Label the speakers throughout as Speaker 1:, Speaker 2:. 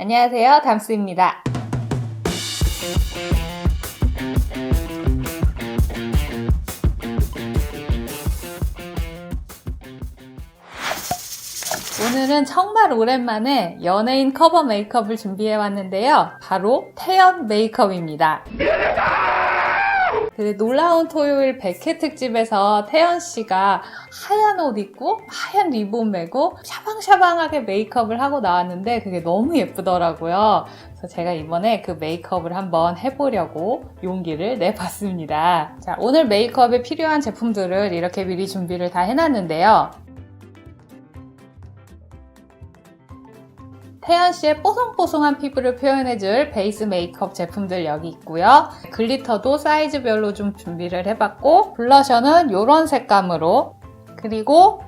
Speaker 1: 안녕하세요, 담스입니다. 오늘은 정말 오랜만에 연예인 커버 메이크업을 준비해 왔는데요. 바로 태연 메이크업입니다. 그 놀라운 토요일 100회 특집에서 태연 씨가 하얀 옷 입고 하얀 리본 메고 샤방샤방하게 메이크업을 하고 나왔는데 그게 너무 예쁘더라고요. 그래서 제가 이번에 그 메이크업을 한번 해보려고 용기를 내봤습니다. 자, 오늘 메이크업에 필요한 제품들을 이렇게 미리 준비를 다 해놨는데요. 태연 씨의 뽀송뽀송한 피부를 표현해줄 베이스 메이크업 제품들 여기 있고요. 글리터도 사이즈별로 좀 준비를 해봤고, 블러셔는 이런 색감으로, 그리고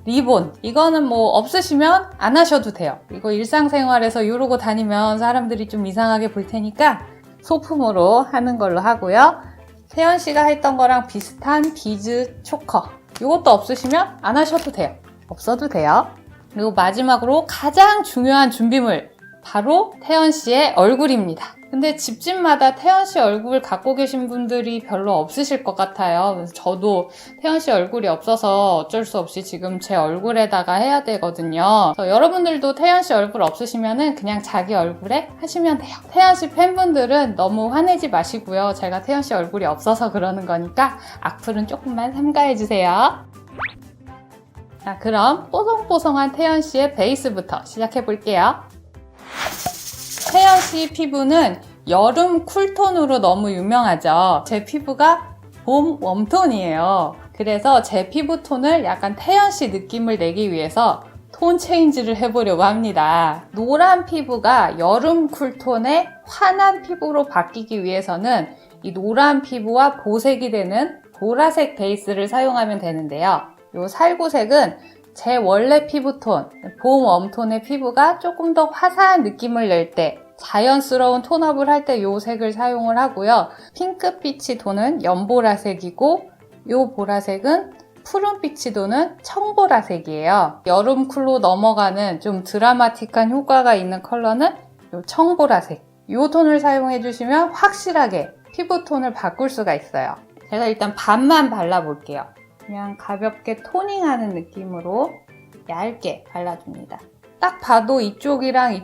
Speaker 1: 리본, 이거는 뭐 없으시면 안 하셔도 돼요. 이거 일상생활에서 이러고 다니면 사람들이 좀 이상하게 볼 테니까 소품으로 하는 걸로 하고요. 태연 씨가 했던 거랑 비슷한 비즈 초커, 이것도 없으시면 안 하셔도 돼요. 없어도 돼요. 그리고 마지막으로 가장 중요한 준비물, 바로 태연 씨의 얼굴입니다. 근데 집집마다 태연 씨 얼굴 갖고 계신 분들이 별로 없으실 것 같아요. 그래서 저도 태연 씨 얼굴이 없어서 어쩔 수 없이 지금 제 얼굴에다가 해야 되거든요. 그래서 여러분들도 태연 씨 얼굴 없으시면은 그냥 자기 얼굴에 하시면 돼요. 태연 씨 팬분들은 너무 화내지 마시고요. 제가 태연 씨 얼굴이 없어서 그러는 거니까 악플은 조금만 삼가해주세요. 자, 그럼 뽀송뽀송한 태연 씨의 베이스부터 시작해 볼게요. 태연 씨 피부는 여름 쿨톤으로 너무 유명하죠. 제 피부가 봄 웜톤이에요. 그래서 제 피부톤을 약간 태연 씨 느낌을 내기 위해서 톤 체인지를 해보려고 합니다. 노란 피부가 여름 쿨톤의 환한 피부로 바뀌기 위해서는 이 노란 피부와 보색이 되는 보라색 베이스를 사용하면 되는데요. 요 살구색은 제 원래 피부톤, 봄 웜톤의 피부가 조금 더 화사한 느낌을 낼 때, 자연스러운 톤업을 할 때 요 색을 사용을 하고요. 핑크빛이 도는 연보라색이고, 요 보라색은 푸른빛이 도는 청보라색이에요. 여름 쿨로 넘어가는 좀 드라마틱한 효과가 있는 컬러는 요 청보라색. 요 톤을 사용해 주시면 확실하게 피부톤을 바꿀 수가 있어요. 제가 일단 반만 발라볼게요. 그냥 가볍게 토닝하는 느낌으로 얇게 발라줍니다. 딱 봐도 이쪽이랑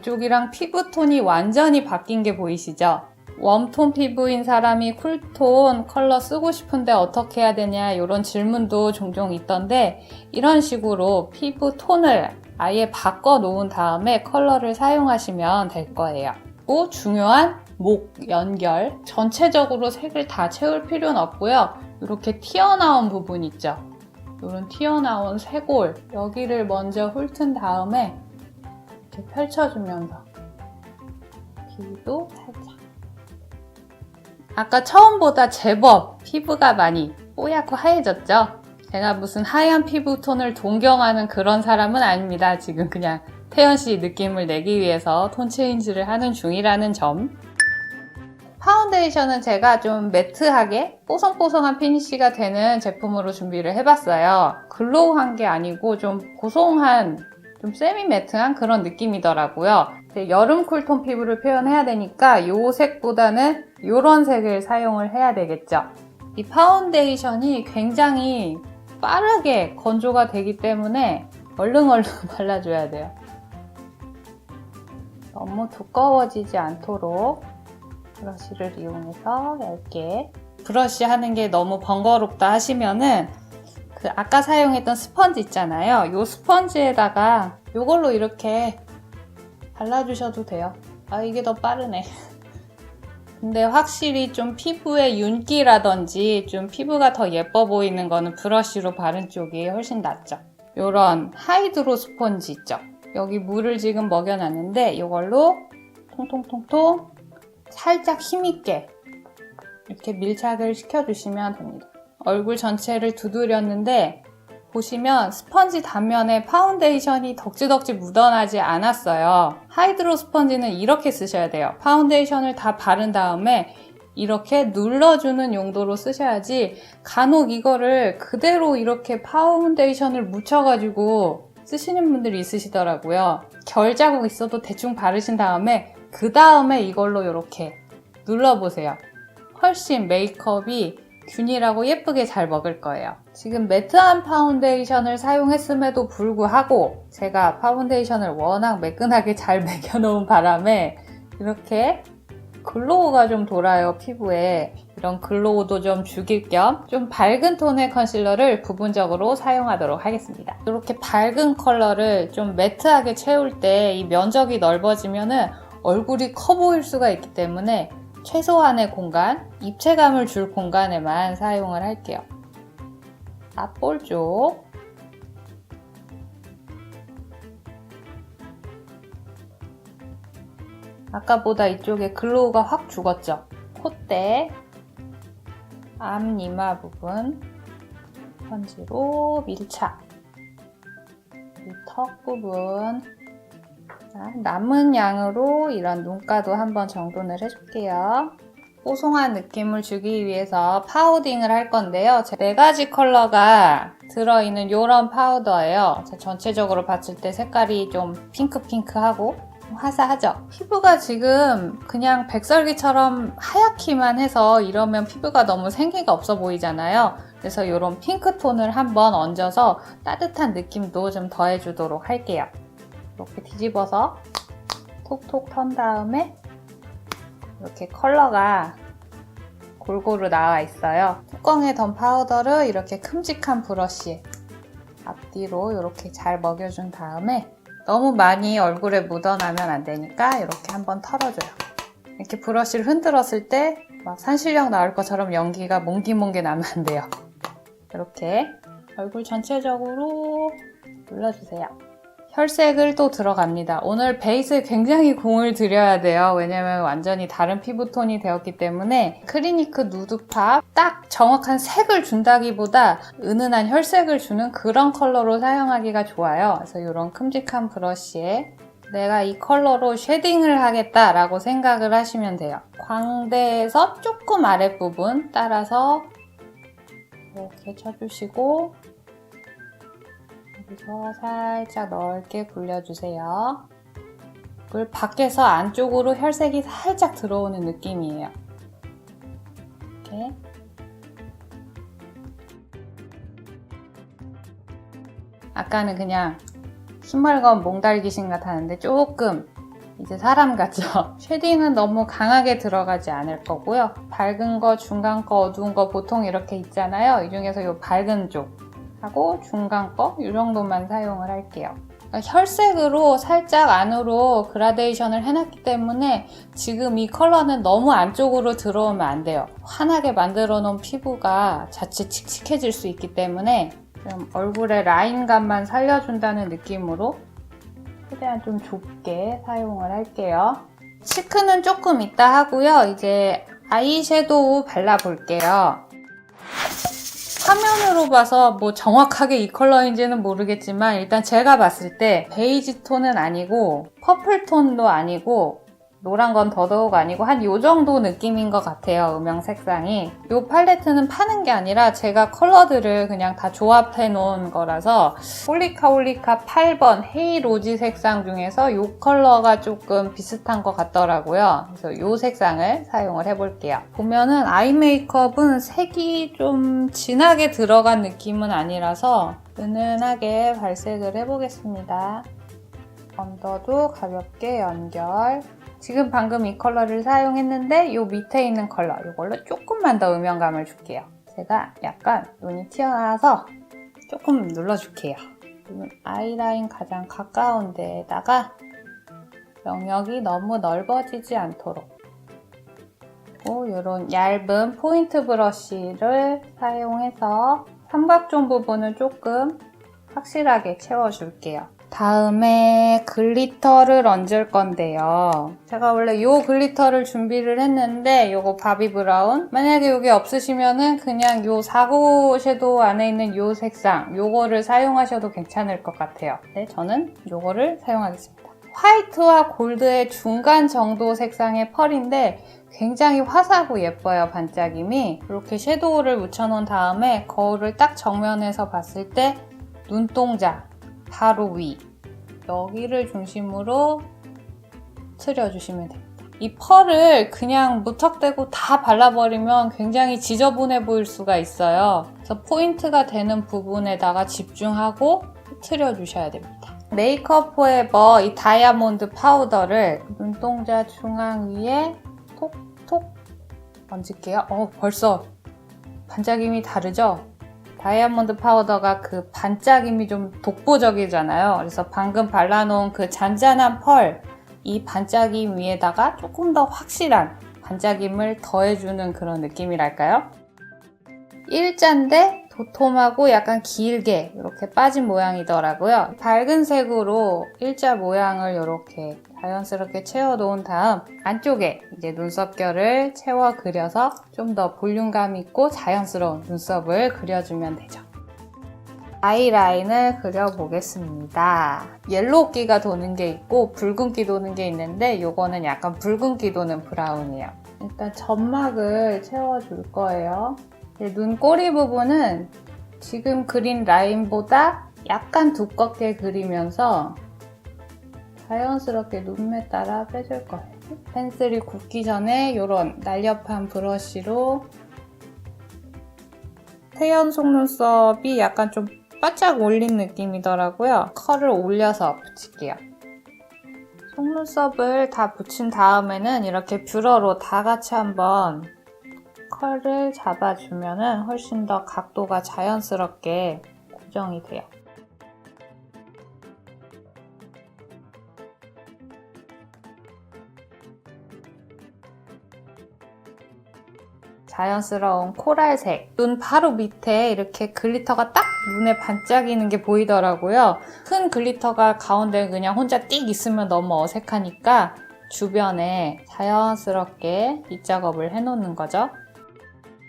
Speaker 1: 피부톤이 완전히 바뀐 게 보이시죠? 웜톤 피부인 사람이 쿨톤 컬러 쓰고 싶은데 어떻게 해야 되냐 이런 질문도 종종 있던데 이런 식으로 피부톤을 아예 바꿔 놓은 다음에 컬러를 사용하시면 될 거예요. 또 중요한 목 연결, 전체적으로 색을 다 채울 필요는 없고요. 이렇게 튀어나온 부분 있죠? 이런 튀어나온 쇄골, 여기를 먼저 훑은 다음에 이렇게 펼쳐주면서 귀도 살짝. 아까 처음보다 제법 피부가 많이 뽀얗고 하얘졌죠? 제가 무슨 하얀 피부톤을 동경하는 그런 사람은 아닙니다. 지금 그냥 태연 씨 느낌을 내기 위해서 톤 체인지를 하는 중이라는 점. 파운데이션은 제가 좀 매트하게 뽀송뽀송한 피니쉬가 되는 제품으로 준비를 해봤어요. 글로우한 게 아니고 좀 보송한, 좀 세미 매트한 그런 느낌이더라고요. 여름 쿨톤 피부를 표현해야 되니까 이 색보다는 이런 색을 사용을 해야 되겠죠. 이 파운데이션이 굉장히 빠르게 건조가 되기 때문에 얼른 발라줘야 돼요. 너무 두꺼워지지 않도록 브러쉬를 이용해서 얇게. 브러쉬 하는 게 너무 번거롭다 하시면은 그 아까 사용했던 스펀지 있잖아요. 요 스펀지에다가 요걸로 이렇게 발라주셔도 돼요. 아, 이게 더 빠르네. 근데 확실히 좀 피부의 윤기라든지 좀 피부가 더 예뻐 보이는 거는 브러쉬로 바른 쪽이 훨씬 낫죠. 요런 하이드로 스펀지 있죠. 여기 물을 지금 먹여놨는데 이걸로 통통통통 살짝 힘있게 이렇게 밀착을 시켜주시면 됩니다. 얼굴 전체를 두드렸는데 보시면 스펀지 단면에 파운데이션이 덕지덕지 묻어나지 않았어요. 하이드로 스펀지는 이렇게 쓰셔야 돼요. 파운데이션을 다 바른 다음에 이렇게 눌러주는 용도로 쓰셔야지 간혹 이거를 그대로 이렇게 파운데이션을 묻혀가지고 쓰시는 분들이 있으시더라고요. 결 자국 있어도 대충 바르신 다음에 그 다음에 이걸로 이렇게 눌러보세요. 훨씬 메이크업이 균일하고 예쁘게 잘 먹을 거예요. 지금 매트한 파운데이션을 사용했음에도 불구하고 제가 파운데이션을 워낙 매끈하게 잘 매겨놓은 바람에 이렇게 글로우가 좀 돌아요, 피부에. 이런 글로우도 좀 죽일 겸 좀 밝은 톤의 컨실러를 부분적으로 사용하도록 하겠습니다. 이렇게 밝은 컬러를 좀 매트하게 채울 때 이 면적이 넓어지면은 얼굴이 커 보일 수가 있기 때문에 최소한의 공간, 입체감을 줄 공간에만 사용을 할게요. 앞볼 쪽. 아까보다 이쪽에 글로우가 확 죽었죠? 콧대, 앞 이마 부분, 스펀지로 밀착, 이 턱 부분. 자, 남은 양으로 이런 눈가도 한번 정돈을 해줄게요. 뽀송한 느낌을 주기 위해서 파우딩을 할 건데요. 4가지 컬러가 들어있는 이런 파우더예요. 전체적으로 봤을 때 색깔이 좀 핑크핑크하고 화사하죠? 피부가 지금 그냥 백설기처럼 하얗기만 해서 이러면 피부가 너무 생기가 없어 보이잖아요. 그래서 이런 핑크톤을 한번 얹어서 따뜻한 느낌도 좀 더해주도록 할게요. 이렇게 뒤집어서 톡톡 턴 다음에 이렇게 컬러가 골고루 나와 있어요. 뚜껑에 던 파우더를 이렇게 큼직한 브러쉬에 앞뒤로 이렇게 잘 먹여준 다음에 너무 많이 얼굴에 묻어나면 안 되니까 이렇게 한번 털어줘요. 이렇게 브러쉬를 흔들었을 때 막 산신령 나올 것처럼 연기가 몽기몽기 나면 안 돼요. 이렇게 얼굴 전체적으로 눌러주세요. 혈색을 또 들어갑니다. 오늘 베이스에 굉장히 공을 들여야 돼요. 왜냐면 완전히 다른 피부톤이 되었기 때문에 크리니크 누드팝 딱 정확한 색을 준다기보다 은은한 혈색을 주는 그런 컬러로 사용하기가 좋아요. 그래서 이런 큼직한 브러쉬에 내가 이 컬러로 쉐딩을 하겠다라고 생각을 하시면 돼요. 광대에서 조금 아랫부분 따라서 이렇게 쳐주시고 여기서 살짝 넓게 굴려주세요. 물 밖에서 안쪽으로 혈색이 살짝 들어오는 느낌이에요. 이렇게. 아까는 그냥 희멀건 몽달 귀신 같았는데 조금 이제 사람 같죠? 쉐딩은 너무 강하게 들어가지 않을 거고요. 밝은 거, 중간 거, 어두운 거 보통 이렇게 있잖아요. 이 중에서 이 밝은 쪽 하고 중간 거 이 정도만 사용을 할게요. 혈색으로 살짝 안으로 그라데이션을 해놨기 때문에 지금 이 컬러는 너무 안쪽으로 들어오면 안 돼요. 환하게 만들어 놓은 피부가 자칫 칙칙해질 수 있기 때문에 좀 얼굴의 라인감만 살려준다는 느낌으로 최대한 좀 좁게 사용을 할게요. 치크는 조금 이따 하고요. 이제 아이섀도우 발라볼게요. 화면으로 봐서 뭐 정확하게 이 컬러인지는 모르겠지만 일단 제가 봤을 때 베이지 톤은 아니고 퍼플 톤도 아니고 노란 건 더더욱 아니고 한 요 정도 느낌인 것 같아요. 음영 색상이. 이 팔레트는 파는 게 아니라 제가 컬러들을 그냥 다 조합해 놓은 거라서 홀리카 8번 헤이 로지 색상 중에서 이 컬러가 조금 비슷한 것 같더라고요. 그래서 이 색상을 사용을 해볼게요. 보면은 아이 메이크업은 색이 좀 진하게 들어간 느낌은 아니라서 은은하게 발색을 해보겠습니다. 언더도 가볍게 연결. 지금 방금 이 컬러를 사용했는데 이 밑에 있는 컬러 이걸로 조금만 더 음영감을 줄게요. 제가 약간 눈이 튀어나와서 조금 눌러줄게요. 아이라인 가장 가까운 데에다가 영역이 너무 넓어지지 않도록 그리고 이런 얇은 포인트 브러쉬를 사용해서 삼각존 부분을 조금 확실하게 채워줄게요. 다음에 글리터를 얹을 건데요. 제가 원래 이 글리터를 준비를 했는데 이거 바비 브라운 만약에 이게 없으시면은 그냥 이 사고 섀도우 안에 있는 이 색상 이거를 사용하셔도 괜찮을 것 같아요. 네, 저는 이거를 사용하겠습니다. 화이트와 골드의 중간 정도 색상의 펄인데 굉장히 화사하고 예뻐요, 반짝임이. 이렇게 섀도우를 묻혀놓은 다음에 거울을 딱 정면에서 봤을 때 눈동자 바로 위 여기를 중심으로 트려주시면 됩니다. 이 펄을 그냥 무턱대고 다 발라버리면 굉장히 지저분해 보일 수가 있어요. 그래서 포인트가 되는 부분에다가 집중하고 트려주셔야 됩니다. 메이크업 포에버 이 다이아몬드 파우더를 눈동자 중앙 위에 톡톡 얹을게요. 벌써 반짝임이 다르죠? 다이아몬드 파우더가 그 반짝임이 좀 독보적이잖아요. 그래서 방금 발라놓은 그 잔잔한 펄, 이 반짝임 위에다가 조금 더 확실한 반짝임을 더해주는 그런 느낌이랄까요? 일자인데 도톰하고 약간 길게 이렇게 빠진 모양이더라고요. 밝은 색으로 일자 모양을 이렇게 자연스럽게 채워놓은 다음 안쪽에 이제 눈썹결을 채워 그려서 좀 더 볼륨감 있고 자연스러운 눈썹을 그려주면 되죠. 아이라인을 그려보겠습니다. 옐로우기가 도는 게 있고 붉은기 도는 게 있는데 이거는 약간 붉은기 도는 브라운이에요. 일단 점막을 채워줄 거예요. 눈 꼬리 부분은 지금 그린 라인보다 약간 두껍게 그리면서 자연스럽게 눈매 따라 빼줄 거예요. 펜슬이 굳기 전에 이런 날렵한 브러쉬로 태연 속눈썹이 약간 좀 바짝 올린 느낌이더라고요. 컬을 올려서 붙일게요. 속눈썹을 다 붙인 다음에는 이렇게 뷰러로 다 같이 한번 컬을 잡아주면 훨씬 더 각도가 자연스럽게 고정이 돼요. 자연스러운 코랄색, 눈 바로 밑에 이렇게 글리터가 딱 눈에 반짝이는 게 보이더라고요. 큰 글리터가 가운데 그냥 혼자 띡 있으면 너무 어색하니까 주변에 자연스럽게 빗작업을 해놓는 거죠.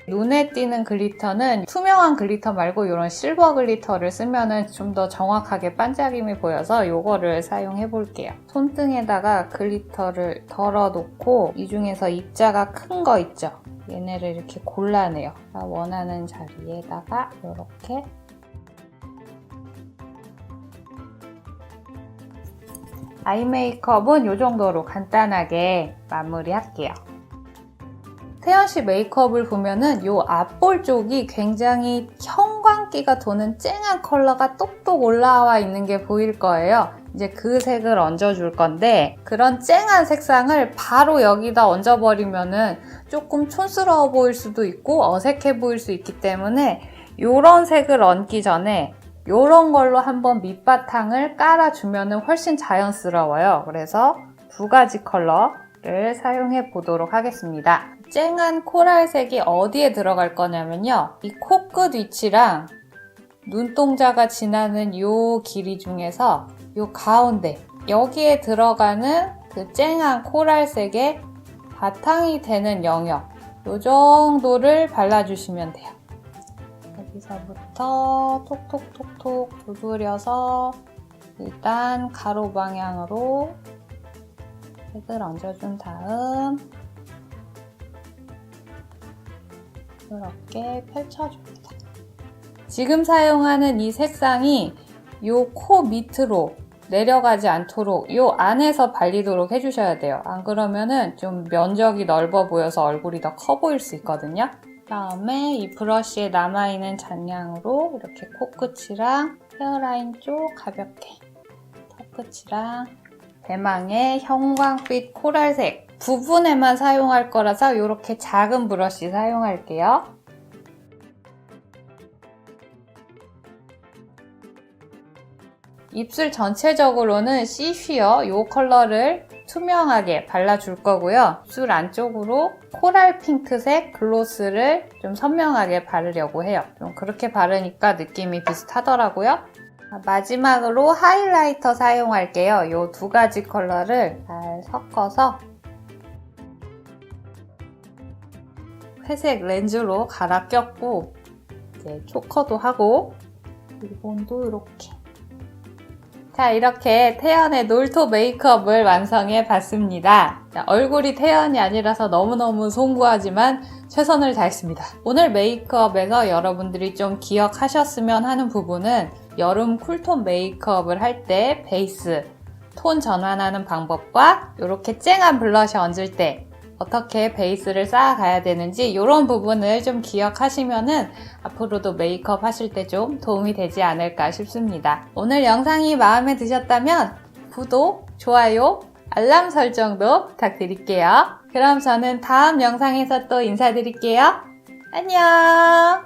Speaker 1: 눈에 띄는 글리터는 투명한 글리터 말고 이런 실버 글리터를 쓰면 좀 더 정확하게 반짝임이 보여서 이거를 사용해 볼게요. 손등에다가 글리터를 덜어놓고 이 중에서 입자가 큰 거 있죠? 얘네를 이렇게 골라내요. 원하는 자리에다가 이렇게 아이 메이크업은 이 정도로 간단하게 마무리할게요. 태연씨 메이크업을 보면은 이 앞볼 쪽이 굉장히 형광기가 도는 쨍한 컬러가 똑똑 올라와 있는 게 보일 거예요. 이제 그 색을 얹어줄 건데 그런 쨍한 색상을 바로 여기다 얹어버리면은 조금 촌스러워 보일 수도 있고 어색해 보일 수 있기 때문에 이런 색을 얹기 전에 이런 걸로 한번 밑바탕을 깔아주면은 훨씬 자연스러워요. 그래서 두 가지 컬러를 사용해 보도록 하겠습니다. 쨍한 코랄색이 어디에 들어갈 거냐면요. 이 코끝 위치랑 눈동자가 지나는 이 길이 중에서 이 가운데 여기에 들어가는 그 쨍한 코랄색의 바탕이 되는 영역 이 정도를 발라주시면 돼요. 여기서부터 톡톡톡톡 두드려서 일단 가로 방향으로 색을 얹어준 다음 이렇게 펼쳐줍니다. 지금 사용하는 이 색상이 이 코 밑으로 내려가지 않도록 이 안에서 발리도록 해주셔야 돼요. 안 그러면은 좀 면적이 넓어 보여서 얼굴이 더 커 보일 수 있거든요. 다음에 이 브러쉬에 남아있는 잔량으로 이렇게 코끝이랑 헤어라인 쪽 가볍게 턱끝이랑 대망의 형광빛 코랄색 부분에만 사용할 거라서 이렇게 작은 브러쉬 사용할게요. 입술 전체적으로는 시쉬어 이 컬러를 투명하게 발라줄 거고요. 입술 안쪽으로 코랄 핑크색 글로스를 좀 선명하게 바르려고 해요. 좀 그렇게 바르니까 느낌이 비슷하더라고요. 마지막으로 하이라이터 사용할게요. 이 두 가지 컬러를 잘 섞어서 회색 렌즈로 갈아 꼈고 이제 초커도 하고 리본도 이렇게 자, 이렇게 태연의 놀토 메이크업을 완성해 봤습니다. 자, 얼굴이 태연이 아니라서 너무너무 송구하지만 최선을 다했습니다. 오늘 메이크업에서 여러분들이 좀 기억하셨으면 하는 부분은 여름 쿨톤 메이크업을 할 때 베이스 톤 전환하는 방법과 이렇게 쨍한 블러셔 얹을 때 어떻게 베이스를 쌓아가야 되는지 이런 부분을 좀 기억하시면은 앞으로도 메이크업 하실 때 좀 도움이 되지 않을까 싶습니다. 오늘 영상이 마음에 드셨다면 구독, 좋아요, 알람 설정도 부탁드릴게요. 그럼 저는 다음 영상에서 또 인사드릴게요. 안녕!